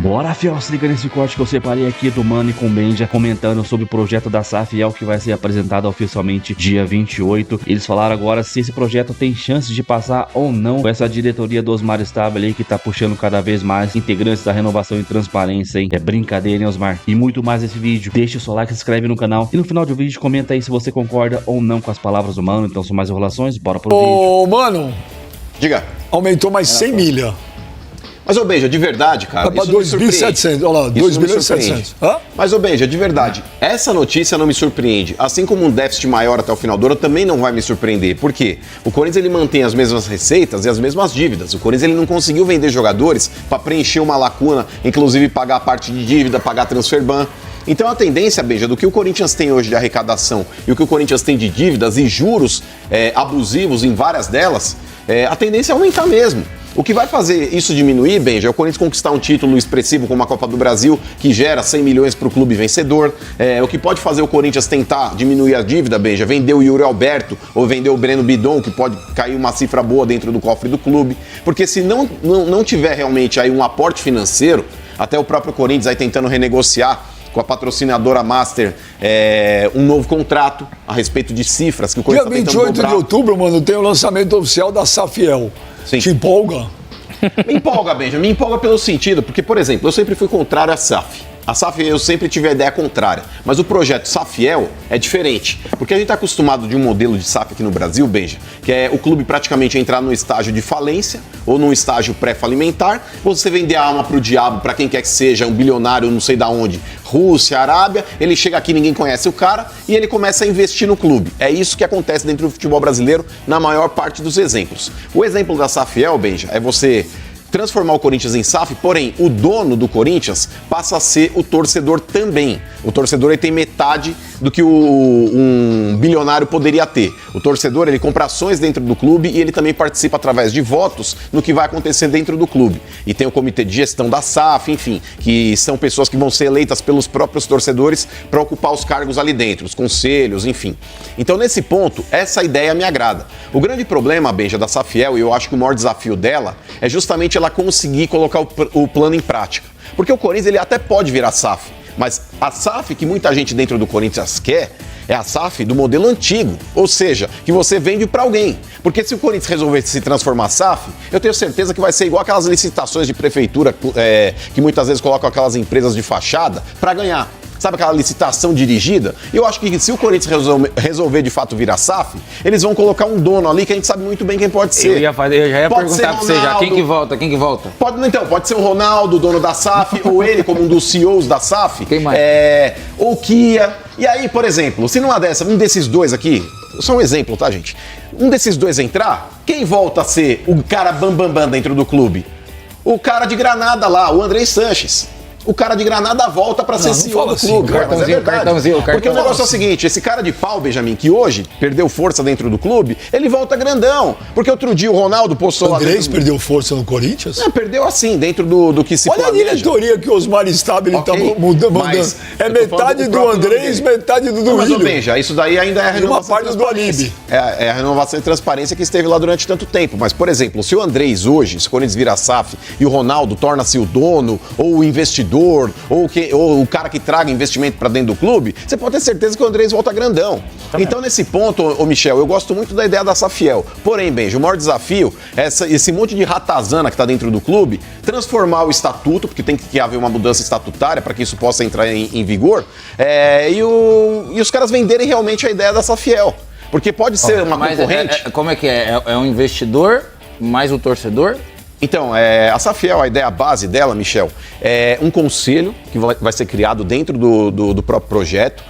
Bora, fiel, se liga nesse corte que eu separei aqui do Mano e com Benja comentando sobre o projeto da Safiel que vai ser apresentado oficialmente dia 28. Eles falaram agora se esse projeto tem chances de passar ou não com essa diretoria do Osmar Stabile aí que tá puxando cada vez mais integrantes da renovação e transparência, hein? É brincadeira, hein, Osmar? E muito mais nesse vídeo. Deixa o seu like, se inscreve no canal e no final do vídeo comenta aí se você concorda ou não com as palavras do Mano. Então, sem mais enrolações, bora pro vídeo. Ô, Mano, diga. Aumentou mais 100 milha. Mas, ô Benja, de verdade, cara, Vai pra 2.700, olha lá, 2.700. Mas, ô Benja, de verdade, essa notícia não me surpreende. Assim como um déficit maior até o final do ano também não vai me surpreender. Por quê? O Corinthians, ele mantém as mesmas receitas e as mesmas dívidas. O Corinthians, ele não conseguiu vender jogadores para preencher uma lacuna, inclusive pagar a parte de dívida, pagar transfer ban. Então a tendência, Benja, do que o Corinthians tem hoje de arrecadação e o que o Corinthians tem de dívidas e juros abusivos em várias delas, a tendência é aumentar mesmo. O que vai fazer isso diminuir, Benja, é o Corinthians conquistar um título expressivo como a Copa do Brasil, que gera 100 milhões para o clube vencedor. O que pode fazer o Corinthians tentar diminuir a dívida, Benja, vender o Yuri Alberto ou vender o Breno Bidon, que pode cair uma cifra boa dentro do cofre do clube. Porque se não tiver realmente aí um aporte financeiro, até o próprio Corinthians aí tentando renegociar com a patrocinadora Master um novo contrato a respeito de cifras que o Corinthians Dia 28 de outubro, Mano, tem o lançamento oficial da Safiel. Sim. Te empolga? Me empolga, Benja. Me empolga pelo sentido, porque, por exemplo, eu sempre fui contrário à SAF. A SAF, eu sempre tive a ideia contrária. Mas o projeto Safiel é diferente. Porque a gente está acostumado de um modelo de SAF aqui no Brasil, Benja, que é o clube praticamente entrar no estágio de falência ou num estágio pré-falimentar, você vender a alma pro diabo, para quem quer que seja, um bilionário, não sei da onde, Rússia, Arábia, ele chega aqui, ninguém conhece o cara, e ele começa a investir no clube. É isso que acontece dentro do futebol brasileiro na maior parte dos exemplos. O exemplo da Safiel, Benja, é você transformar o Corinthians em SAF, porém, o dono do Corinthians passa a ser o torcedor também. O torcedor ele tem metade do que um bilionário poderia ter. O torcedor ele compra ações dentro do clube e ele também participa através de votos no que vai acontecer dentro do clube. E tem o comitê de gestão da SAF, enfim, que são pessoas que vão ser eleitas pelos próprios torcedores para ocupar os cargos ali dentro, os conselhos, enfim. Então, nesse ponto, essa ideia me agrada. O grande problema, Benja, da Safiel, e eu acho que o maior desafio dela, é justamente ela conseguir colocar o plano em prática. Porque o Corinthians ele até pode virar SAF, mas a SAF que muita gente dentro do Corinthians quer é a SAF do modelo antigo, ou seja, que você vende para alguém. Porque se o Corinthians resolver se transformar SAF, eu tenho certeza que vai ser igual aquelas licitações de prefeitura que muitas vezes colocam aquelas empresas de fachada para ganhar. Sabe aquela licitação dirigida? Eu acho que se o Corinthians resolver de fato virar SAF, eles vão colocar um dono ali que a gente sabe muito bem quem pode ser. Eu já ia perguntar pra você já, quem que volta? Pode ser o Ronaldo, dono da SAF, ou ele como um dos CEOs da SAF. Quem mais? Ou o Kia. E aí, por exemplo, se numa dessa, um desses dois aqui, só um exemplo, tá, gente? Um desses dois entrar, quem volta a ser o cara bambambam dentro do clube? O cara de Granada lá, o Andrei Sanches. O cara de Granada volta pra ser CEO do clube. Mas é verdade. Porque o negócio é o seguinte, esse cara de pau, Benjamin, que hoje perdeu força dentro do clube, ele volta grandão. Porque outro dia o Ronaldo postou lá... O Andrés perdeu força no Corinthians? Não, perdeu assim, dentro do que se planeja. Olha a diretoria que o Osmar Stabile tá mandando. É metade do Andrés, metade do Duílio. Mas, ô Benja, isso daí ainda é a renovação. Uma parte do Alibi. É a renovação e transparência que esteve lá durante tanto tempo. Mas, por exemplo, se o Andrés hoje, se o Corinthians vira SAF e o Ronaldo torna-se o dono, ou o investidor, ou o cara que traga investimento para dentro do clube, você pode ter certeza que o Andrés volta grandão. Então, nesse ponto, ô Michel, eu gosto muito da ideia da Safiel. Porém, Benja, o maior desafio é esse monte de ratazana que está dentro do clube, transformar o estatuto, porque tem que haver uma mudança estatutária para que isso possa entrar em vigor, e os caras venderem realmente a ideia da Safiel. Porque pode ser uma concorrente... Como é que é? É um investidor mais o torcedor? Então, a Safiel, a ideia base dela, Michel, é um conselho que vai ser criado dentro do próprio projeto.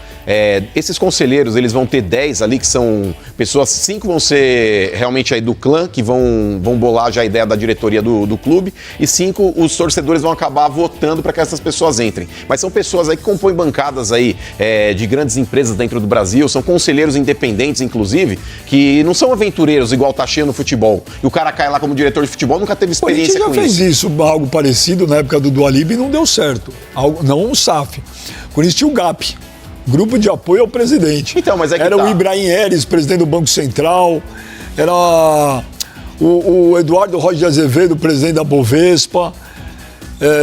Esses conselheiros, eles vão ter 10 ali, que são pessoas, 5 vão ser realmente aí do clã, que vão bolar já a ideia da diretoria do clube, e 5 os torcedores vão acabar votando para que essas pessoas entrem. Mas são pessoas aí que compõem bancadas aí de grandes empresas dentro do Brasil, são conselheiros independentes, inclusive, que não são aventureiros igual tá cheio no futebol. E o cara cai lá como diretor de futebol, nunca teve experiência com isso. A gente já fez isso, algo parecido na época do Alibi e não deu certo. Não um SAF. Por isso tinha o GAP. Grupo de apoio ao presidente. Então, mas é que era o Ibrahim Eres, presidente do Banco Central. Era o Eduardo Rocha de Azevedo, presidente da Bovespa.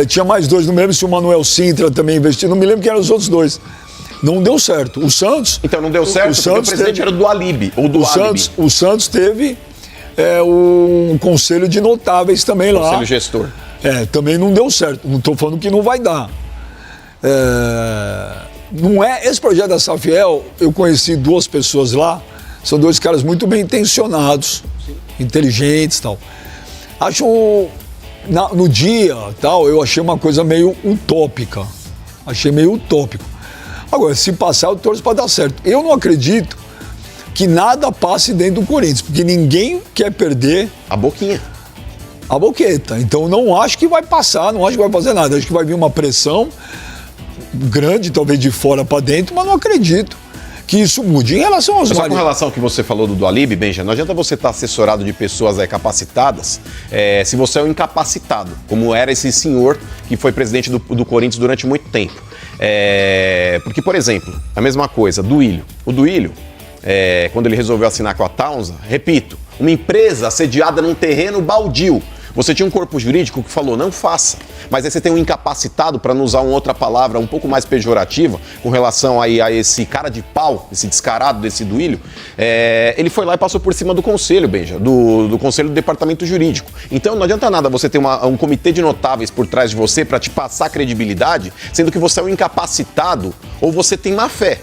Tinha mais dois, não me lembro se o Manuel Sintra também investiu, não me lembro quem eram os outros dois. Não deu certo. O Santos... Então não deu certo porque o presidente era do Alibi, ou do Alibi. O Santos teve um conselho de notáveis também lá. Conselho gestor. Também não deu certo. Não estou falando que não vai dar. Não é... Esse projeto da Safiel, eu conheci duas pessoas lá, são dois caras muito bem intencionados, inteligentes e tal. Acho... No dia, tal, eu achei uma coisa meio utópica. Achei meio utópico. Agora, se passar, eu torço para dar certo. Eu não acredito que nada passe dentro do Corinthians, porque ninguém quer perder... A boquinha. A boqueta. Então, não acho que vai passar, não acho que vai fazer nada. Acho que vai vir uma pressão grande, talvez de fora para dentro, mas não acredito que isso mude. Em relação aos... Só com relação ao que você falou do Alibi, Benja, não adianta você estar assessorado de pessoas capacitadas se você é um incapacitado, como era esse senhor que foi presidente do Corinthians durante muito tempo. Porque, por exemplo, a mesma coisa, Duílio. O Duílio, quando ele resolveu assinar com a Townsend, repito, uma empresa sediada num terreno baldio. Você tinha um corpo jurídico que falou, não faça. Mas aí você tem um incapacitado, para não usar uma outra palavra um pouco mais pejorativa, com relação aí a esse cara de pau, esse descarado desse Duílio, ele foi lá e passou por cima do conselho, Benja, do conselho do departamento jurídico. Então não adianta nada você ter um comitê de notáveis por trás de você para te passar credibilidade, sendo que você é um incapacitado ou você tem má fé.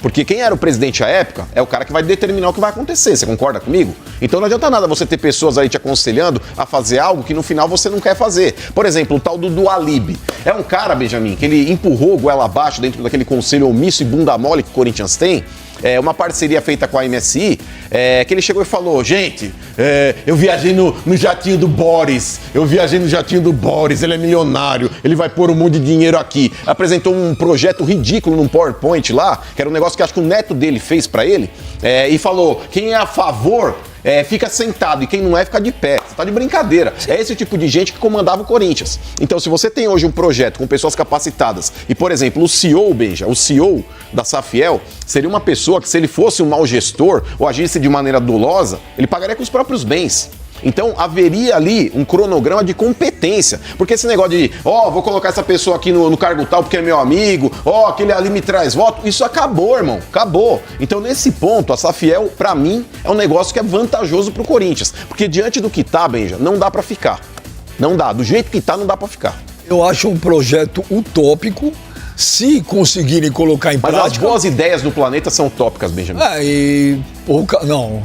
Porque quem era o presidente à época é o cara que vai determinar o que vai acontecer, você concorda comigo? Então não adianta nada você ter pessoas aí te aconselhando a fazer algo que no final você não quer fazer. Por exemplo, o tal do Alibi. É um cara, Benjamin, que ele empurrou goela abaixo dentro daquele conselho omisso e bunda mole que o Corinthians tem, uma parceria feita com a MSI, que ele chegou e falou, gente, eu viajei no jatinho do Boris, ele é milionário, ele vai pôr um monte de dinheiro aqui. Apresentou um projeto ridículo num PowerPoint lá, que era um negócio que acho que o neto dele fez pra ele, e falou, quem é a favor... fica sentado e quem não fica de pé. Você tá de brincadeira. É esse tipo de gente que comandava o Corinthians. Então, se você tem hoje um projeto com pessoas capacitadas e, por exemplo, o CEO, Benja, o CEO da Safiel, seria uma pessoa que, se ele fosse um mau gestor ou agisse de maneira dolosa, ele pagaria com os próprios bens. Então, haveria ali um cronograma de competência. Porque esse negócio de, vou colocar essa pessoa aqui no cargo tal porque é meu amigo, aquele ali me traz voto, isso acabou, irmão, acabou. Então, nesse ponto, a Safiel, pra mim, é um negócio que é vantajoso pro Corinthians. Porque diante do que tá, Benja, não dá pra ficar. Não dá, do jeito que tá, não dá pra ficar. Eu acho um projeto utópico, se conseguirem colocar em prática... Mas as boas ideias do planeta são utópicas, Benjamin. Não...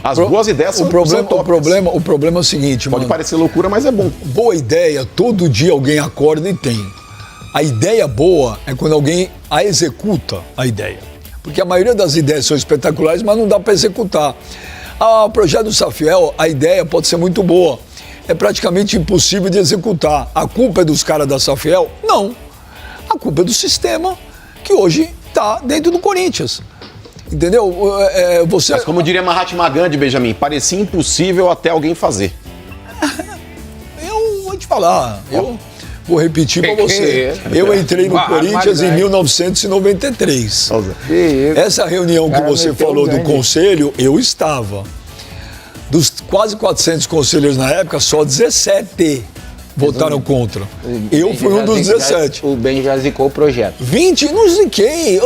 As boas ideias são o problema é o seguinte, Pode parecer loucura, mas é bom. Boa ideia, todo dia alguém acorda e tem. A ideia boa é quando alguém a executa a ideia. Porque a maioria das ideias são espetaculares, mas não dá para executar. O projeto do Safiel, a ideia pode ser muito boa. É praticamente impossível de executar. A culpa é dos caras da Safiel? Não. A culpa é do sistema que hoje está dentro do Corinthians. Entendeu? Mas como diria Mahatma Gandhi, Benjamin, parecia impossível até alguém fazer. Eu vou te falar, eu vou repetir para você. Eu entrei no Corinthians em 1993. Essa reunião que você falou do conselho, eu estava. Dos quase 400 conselheiros na época, só 17 votaram contra. Eu fui um dos 17. O Ben já zicou o projeto. 20? Não ziquei.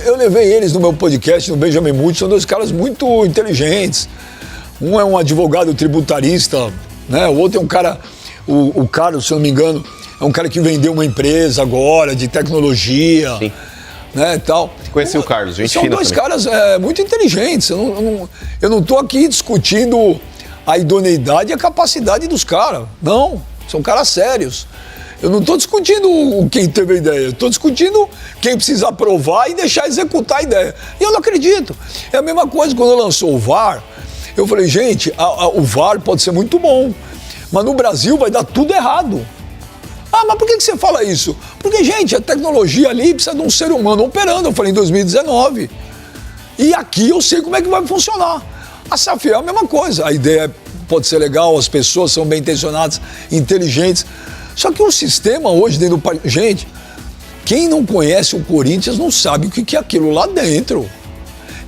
Eu levei eles no meu podcast, no Benjamin Muth, são dois caras muito inteligentes. Um é um advogado tributarista, né? O outro é um cara, o Carlos, se eu não me engano, é um cara que vendeu uma empresa agora de tecnologia. Sim. Né, tal. Conheci o Carlos, gente fina. São dois caras muito inteligentes. Eu não estou aqui discutindo a idoneidade e a capacidade dos caras. Não. São caras sérios. Eu não estou discutindo quem teve a ideia, eu estou discutindo quem precisa aprovar e deixar executar a ideia. E eu não acredito. É a mesma coisa quando lançou o VAR. Eu falei, gente, o VAR pode ser muito bom, mas no Brasil vai dar tudo errado. Mas por que você fala isso? Porque, gente, a tecnologia ali precisa de um ser humano operando. Eu falei em 2019. E aqui eu sei como é que vai funcionar. A Safiel é a mesma coisa. A ideia pode ser legal, as pessoas são bem intencionadas, inteligentes. Só que o sistema hoje dentro do país... Gente, quem não conhece o Corinthians não sabe o que é aquilo lá dentro.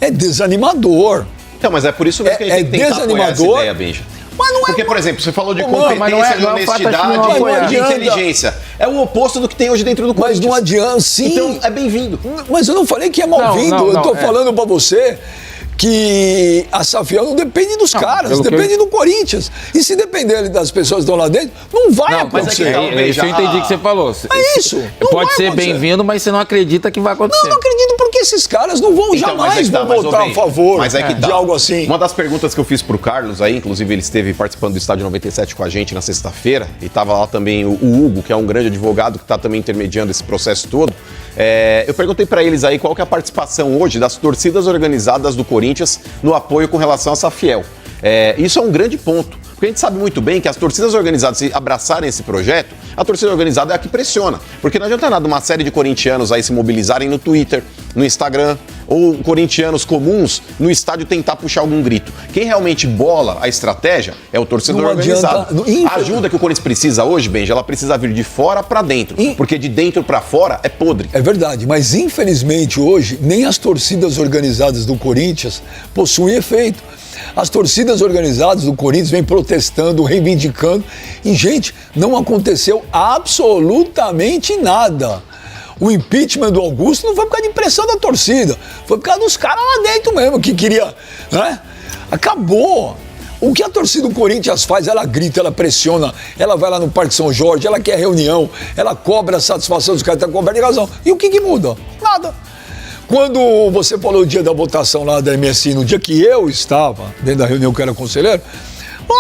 É desanimador. Então, mas é por isso mesmo que a gente tem que tentar apoiar essa ideia, Benja. Mas não é. Porque, por exemplo, você falou de Mano, competência, mas não é de fato, acho que não honestidade, apoiar. de inteligência. É o oposto do que tem hoje dentro do Mas Corinthians. não adianta, sim. Então, é bem-vindo. Mas eu não falei que é mal-vindo. Eu tô falando pra você que a Safiel não depende dos caras, depende do Corinthians. E se depender das pessoas que estão lá dentro, não vai acontecer. Isso eu entendi que você falou. É isso. Pode ser bem-vindo, mas você não acredita que vai acontecer. Não acredito porque esses caras não vão jamais votar a favor de algo assim. Uma das perguntas que eu fiz pro Carlos aí, inclusive ele esteve participando do Estádio 97 com a gente na sexta-feira, e estava lá também o Hugo, que é um grande advogado que está também intermediando esse processo todo. Eu perguntei para eles aí qual que é a participação hoje das torcidas organizadas do Corinthians no apoio com relação a Safiel. Isso é um grande ponto, porque a gente sabe muito bem que as torcidas organizadas, se abraçarem esse projeto, a torcida organizada é a que pressiona. Porque não adianta nada uma série de corintianos aí se mobilizarem no Twitter, no Instagram, ou corintianos comuns no estádio tentar puxar algum grito. Quem realmente bola a estratégia é o torcedor organizado. A ajuda que o Corinthians precisa hoje, Benja, ela precisa vir de fora para dentro, porque de dentro para fora é podre. É verdade, mas infelizmente hoje nem as torcidas organizadas do Corinthians possuem efeito. As torcidas organizadas do Corinthians vêm protestando, reivindicando, e, gente, não aconteceu absolutamente nada. O impeachment do Augusto não foi por causa de pressão da torcida, foi por causa dos caras lá dentro mesmo, que queria, né? Acabou. O que a torcida do Corinthians faz? Ela grita, ela pressiona, ela vai lá no Parque São Jorge, ela quer reunião, ela cobra a satisfação dos caras que estão cobertos de razão. E o que muda? Nada. Quando você falou o dia da votação lá da MSI, no dia que eu estava dentro da reunião que eu era conselheiro,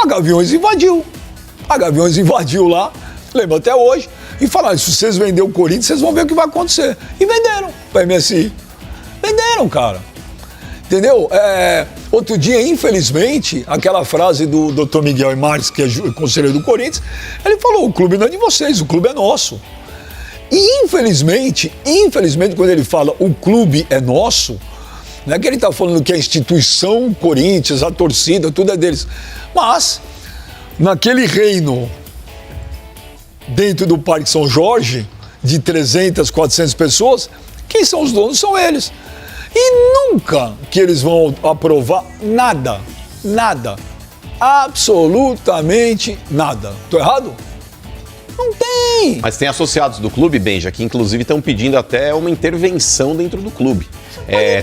a Gaviões invadiu. A Gaviões invadiu lá, lembro até hoje, e falaram, se vocês venderem o Corinthians, vocês vão ver o que vai acontecer. E venderam para a MSI. Venderam, cara. Entendeu? Outro dia, infelizmente, aquela frase do Dr. Miguel Marques, que é conselheiro do Corinthians, ele falou, o clube não é de vocês, o clube é nosso. E infelizmente, quando ele fala o clube é nosso, não é que ele está falando que a instituição Corinthians, a torcida, tudo é deles. Mas, naquele reino, dentro do Parque São Jorge, de 300, 400 pessoas, quem são os donos são eles. E nunca que eles vão aprovar nada, absolutamente nada. Tô errado? Não tem! Mas tem associados do clube, Benja, que inclusive estão pedindo até uma intervenção dentro do clube.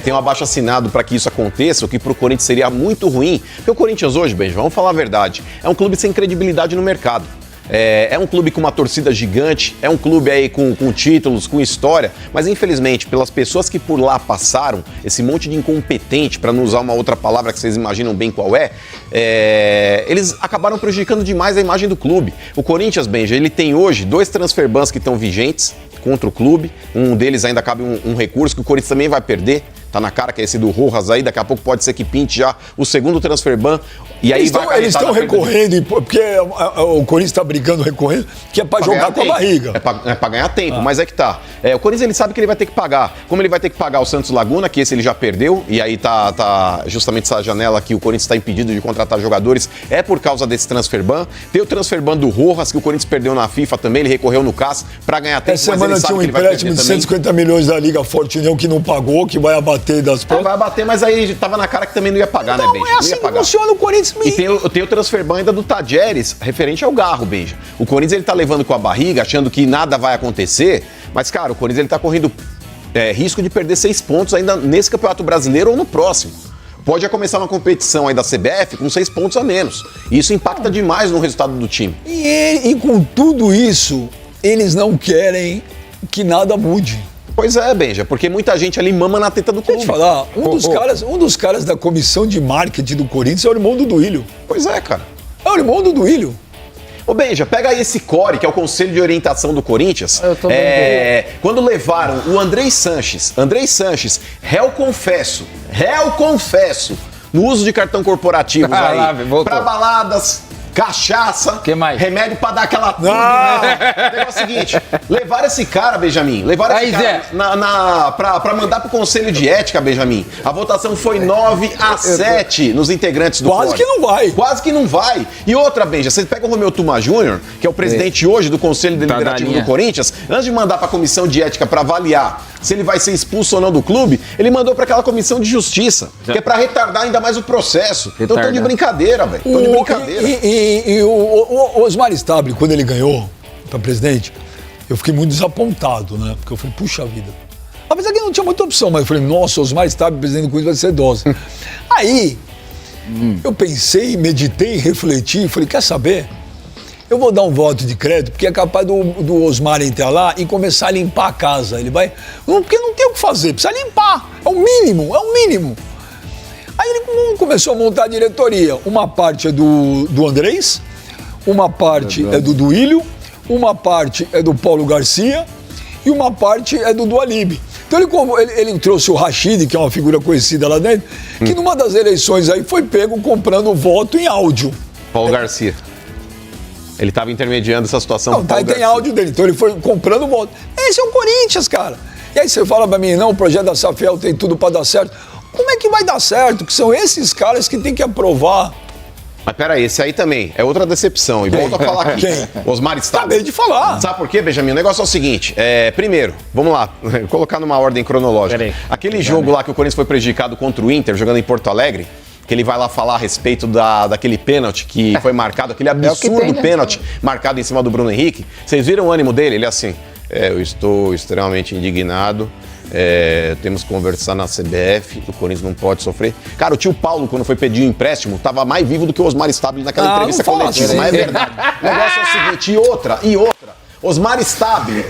Tem um abaixo-assinado para que isso aconteça, o que para o Corinthians seria muito ruim. Porque o Corinthians hoje, Benja, vamos falar a verdade, é um clube sem credibilidade no mercado. É um clube com uma torcida gigante, é um clube aí com títulos, com história, mas infelizmente, pelas pessoas que por lá passaram, esse monte de incompetente, para não usar uma outra palavra que vocês imaginam bem qual eles acabaram prejudicando demais a imagem do clube. O Corinthians, Benja, ele tem hoje 2 transfer bans que estão vigentes contra o clube, um deles ainda cabe um recurso que o Corinthians também vai perder. Tá na cara que é esse do Rojas aí, daqui a pouco pode ser que pinte já o segundo transfer ban. E aí eles estão recorrendo, porque o Corinthians está brigando, recorrendo, que é para jogar com a barriga. É para ganhar tempo, mas é que tá. O Corinthians ele sabe que ele vai ter que pagar. Como ele vai ter que pagar o Santos Laguna, que esse ele já perdeu, e aí tá justamente essa janela que o Corinthians está impedido de contratar jogadores, é por causa desse transfer ban. Tem o transfer ban do Rojas, que o Corinthians perdeu na FIFA também, ele recorreu no CAS para ganhar tempo. Essa semana tinha um empréstimo de 150 milhões da Liga Forte União que não pagou, que vai abater das próximas. Vai bater, mas aí tava na cara que também não ia pagar, então, né, Benja? É assim que funciona o Corinthians. E tem o transfer ban ainda do Tadjeres, referente ao Garro, Benja. O Corinthians ele tá levando com a barriga, achando que nada vai acontecer, mas, cara, o Corinthians ele tá correndo risco de perder 6 pontos ainda nesse Campeonato Brasileiro ou no próximo. Pode já começar uma competição aí da CBF com 6 pontos a menos. E isso impacta demais no resultado do time. E com tudo isso, eles não querem que nada mude. Pois é, Benja, porque muita gente ali mama na teta do clube. Deixa eu te falar, um dos caras da comissão de marketing do Corinthians é o irmão do Duílio. Pois é, cara. É o irmão do Duílio. Ô, Benja, pega aí esse CORE, que é o Conselho de Orientação do Corinthians. Quando levaram o Andrei Sanches, réu confesso, no uso de cartão corporativo pra baladas, cachaça, que mais? Remédio pra dar aquela tudo, né? O seguinte, levaram esse cara, Benjamin, pra mandar pro Conselho de Ética, Benjamin. A votação foi 9-7 nos integrantes do Quase que não vai. Quase que não vai. E outra, Benja, você pega o Romeu Tuma Júnior, que é o presidente hoje do Conselho Deliberativo do Corinthians, antes de mandar pra Comissão de Ética pra avaliar se ele vai ser expulso ou não do clube, ele mandou para aquela comissão de justiça, que é para retardar ainda mais o processo. Então tô de brincadeira, velho. Tô de brincadeira. E o Osmar Stabile, quando ele ganhou para presidente, eu fiquei muito desapontado, né? Porque eu falei, puxa vida. Apesar que não tinha muita opção, mas eu falei, nossa, Osmar Stabile, presidente do Corinthians, vai ser dose. Aí, eu pensei, meditei, refleti e falei, quer saber? Eu vou dar um voto de crédito, porque é capaz do Osmar entrar lá e começar a limpar a casa. Ele vai. Porque não tem o que fazer, precisa limpar. É o mínimo, é o mínimo. Aí ele começou a montar a diretoria. Uma parte é do Andrés, uma parte é do Duílio, uma parte é do Paulo Garcia e uma parte é do Dualib. Então ele trouxe o Rashid, que é uma figura conhecida lá dentro, que numa das eleições aí foi pego comprando voto em áudio. Paulo Garcia. Ele estava intermediando essa situação. Não, tem áudio dele, então ele foi comprando voto. Esse é o Corinthians, cara. E aí você fala pra mim, não, o projeto da Safiel tem tudo pra dar certo. Como é que vai dar certo? Que são esses caras que tem que aprovar. Mas peraí, esse aí também é outra decepção. E volto a falar aqui. Quem? Osmar Stabile. Acabei de falar. Sabe por quê, Benjamin? O negócio é o seguinte. Primeiro, vamos lá, colocar numa ordem cronológica. Peraí. Aquele jogo lá que o Corinthians foi prejudicado contra o Inter, jogando em Porto Alegre, que ele vai lá falar a respeito daquele pênalti que foi marcado, aquele absurdo pênalti marcado em cima do Bruno Henrique. Vocês viram o ânimo dele? Ele assim, eu estou extremamente indignado, temos que conversar na CBF, o Corinthians não pode sofrer. Cara, o tio Paulo, quando foi pedir o empréstimo, estava mais vivo do que o Osmar Stabile naquela entrevista coletiva, mas é verdade. O negócio é o seguinte, e outra, Osmar Stabile,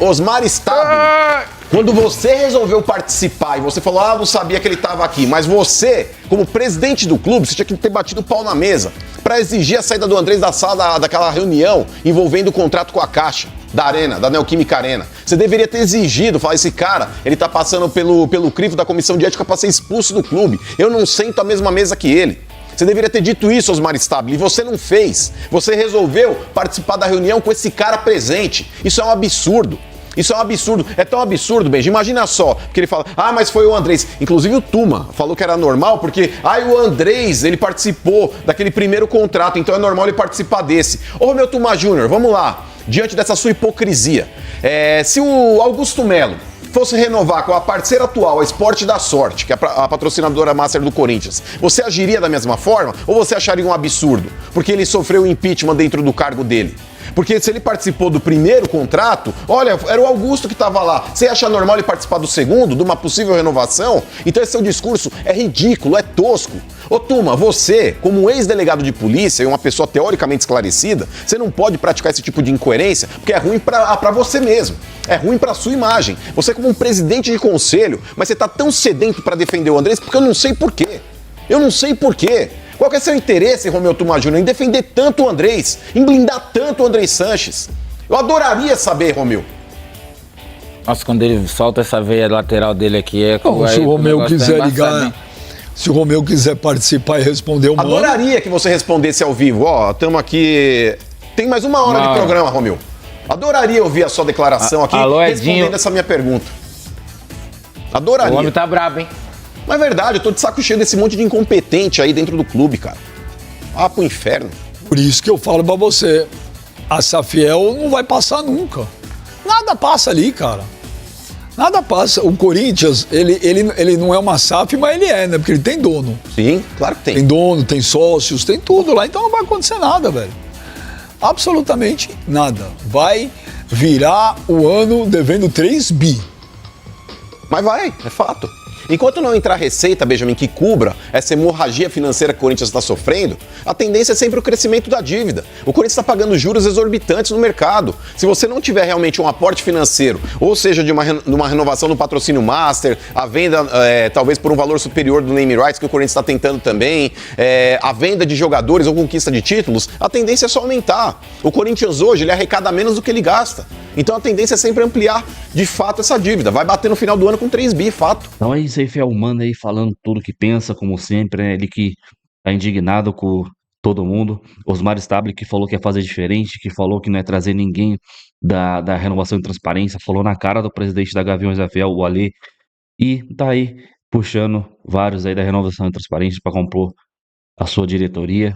quando você resolveu participar e você falou, não sabia que ele estava aqui, mas você, como presidente do clube, você tinha que ter batido o pau na mesa para exigir a saída do Andrés da sala daquela reunião envolvendo o contrato com a Caixa, da Arena, da Neoquímica Arena. Você deveria ter exigido, falar, esse cara, ele tá passando pelo crivo da comissão de ética para ser expulso do clube. Eu não sento à mesma mesa que ele. Você deveria ter dito isso, Osmar Stabile, e você não fez. Você resolveu participar da reunião com esse cara presente. Isso é um absurdo. Isso é um absurdo. É tão absurdo, Benji. Imagina só, porque ele fala, mas foi o Andrés. Inclusive o Tuma falou que era normal, porque, o Andrés, ele participou daquele primeiro contrato, então é normal ele participar desse. Ô, meu Tuma Júnior, vamos lá. Diante dessa sua hipocrisia, se o Augusto Melo fosse renovar com a parceira atual, a Esporte da Sorte, que é a patrocinadora master do Corinthians, você agiria da mesma forma ou você acharia um absurdo? Porque ele sofreu impeachment dentro do cargo dele. Porque se ele participou do primeiro contrato, olha, era o Augusto que estava lá. Você acha normal ele participar do segundo, de uma possível renovação? Então esse seu discurso é ridículo, é tosco. Ô Tuma, você, como ex-delegado de polícia e uma pessoa teoricamente esclarecida, você não pode praticar esse tipo de incoerência, porque é ruim pra você mesmo. É ruim pra sua imagem. Você como um presidente de conselho, mas você tá tão sedento pra defender o Andrés, porque eu não sei por quê. Eu não sei por quê. Qual que é seu interesse, Romeu Tuma Júnior, em defender tanto o Andrés, em blindar tanto o Andrés Sanches? Eu adoraria saber, Romeu. Nossa, quando ele solta essa veia lateral dele aqui, se o Romeu quiser ligar, se o Romeu quiser participar e responder o mano... Adoraria que você respondesse ao vivo. Estamos aqui... Tem mais uma hora de programa, Romeu. Adoraria ouvir a sua declaração aqui, respondendo essa minha pergunta. Adoraria. O homem tá brabo, hein? Mas é verdade, eu tô de saco cheio desse monte de incompetente aí dentro do clube, cara. Pro inferno. Por isso que eu falo pra você, a Safiel não vai passar nunca. Nada passa ali, cara. Nada passa. O Corinthians, ele não é uma SAF, mas ele é, né? Porque ele tem dono. Sim, claro que tem. Tem dono, tem sócios, tem tudo lá. Então não vai acontecer nada, velho. Absolutamente nada. Vai virar o ano devendo 3 bi. Mas vai, é fato. Enquanto não entrar receita, Benjamin, que cubra essa hemorragia financeira que o Corinthians está sofrendo, a tendência é sempre o crescimento da dívida. O Corinthians está pagando juros exorbitantes no mercado. Se você não tiver realmente um aporte financeiro, ou seja, de uma renovação do patrocínio master, a venda talvez por um valor superior do name rights, que o Corinthians está tentando também, a venda de jogadores ou conquista de títulos, a tendência é só aumentar. O Corinthians hoje, ele arrecada menos do que ele gasta. Então a tendência é sempre ampliar, de fato, essa dívida. Vai bater no final do ano com 3 bi, fato. Então é isso aí, Fiel Humano aí falando tudo que pensa, como sempre, né? Ele que tá indignado com todo mundo. Osmar Stabile que falou que ia fazer diferente, que falou que não ia trazer ninguém da renovação e transparência, falou na cara do presidente da Gaviões da Fiel, o Alê, e tá aí puxando vários aí da renovação e transparência pra compor a sua diretoria.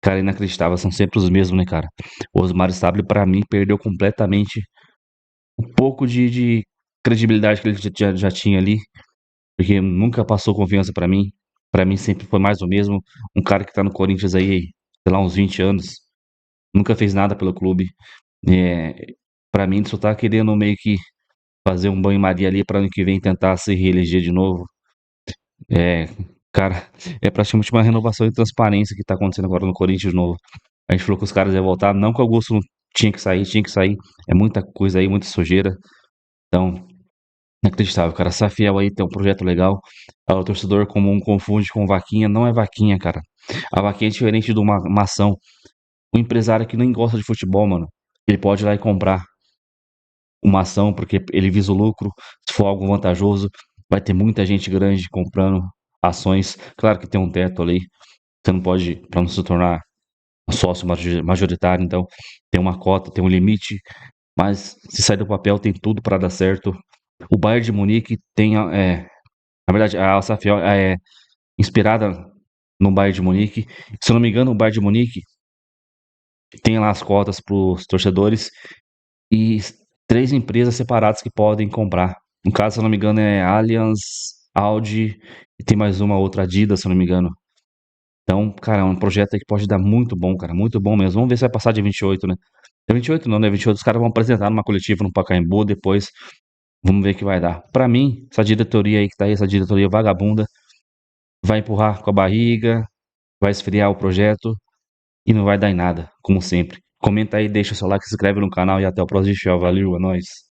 Cara, inacreditável, são sempre os mesmos, né, cara? O Osmar Stabile, pra mim, perdeu completamente um pouco de credibilidade que ele já tinha ali, porque nunca passou confiança pra mim. Pra mim sempre foi mais do mesmo. Um cara que tá no Corinthians aí, sei lá, uns 20 anos, nunca fez nada pelo clube. É, para mim, ele só tá querendo meio que fazer um banho-maria ali para ano que vem tentar se reeleger de novo. É, cara, é praticamente uma renovação de transparência que tá acontecendo agora no Corinthians de novo. A gente falou que os caras iam voltar, não que o Augusto não tinha que sair, tinha que sair. É muita coisa aí, muita sujeira. Então, inacreditável, cara. Safiel aí tem um projeto legal. O torcedor comum confunde com vaquinha. Não é vaquinha, cara. A vaquinha é diferente de uma ação. O empresário que nem gosta de futebol, mano, ele pode ir lá e comprar uma ação porque ele visa o lucro. Se for algo vantajoso, vai ter muita gente grande comprando ações. Claro que tem um teto ali. Você não pode, para não se tornar sócio majoritário, então tem uma cota, tem um limite. Mas se sair do papel, tem tudo para dar certo. O Bayern de Munique tem, na verdade, a Safiel é inspirada no Bayern de Munique. Se eu não me engano, o Bayern de Munique tem lá as cotas para os torcedores e 3 empresas separadas que podem comprar. No caso, se eu não me engano, é Allianz, Audi e tem mais uma outra, Adidas, se eu não me engano. Então, cara, é um projeto aí que pode dar muito bom, cara, muito bom mesmo. Vamos ver se vai passar de 28, né? É 28 não, né? 28 os caras vão apresentar numa coletiva no Pacaembu, depois vamos ver o que vai dar. Pra mim, essa diretoria aí que tá aí, essa diretoria vagabunda, vai empurrar com a barriga, vai esfriar o projeto e não vai dar em nada, como sempre. Comenta aí, deixa o seu like, se inscreve no canal e até o próximo vídeo. Valeu, é nóis.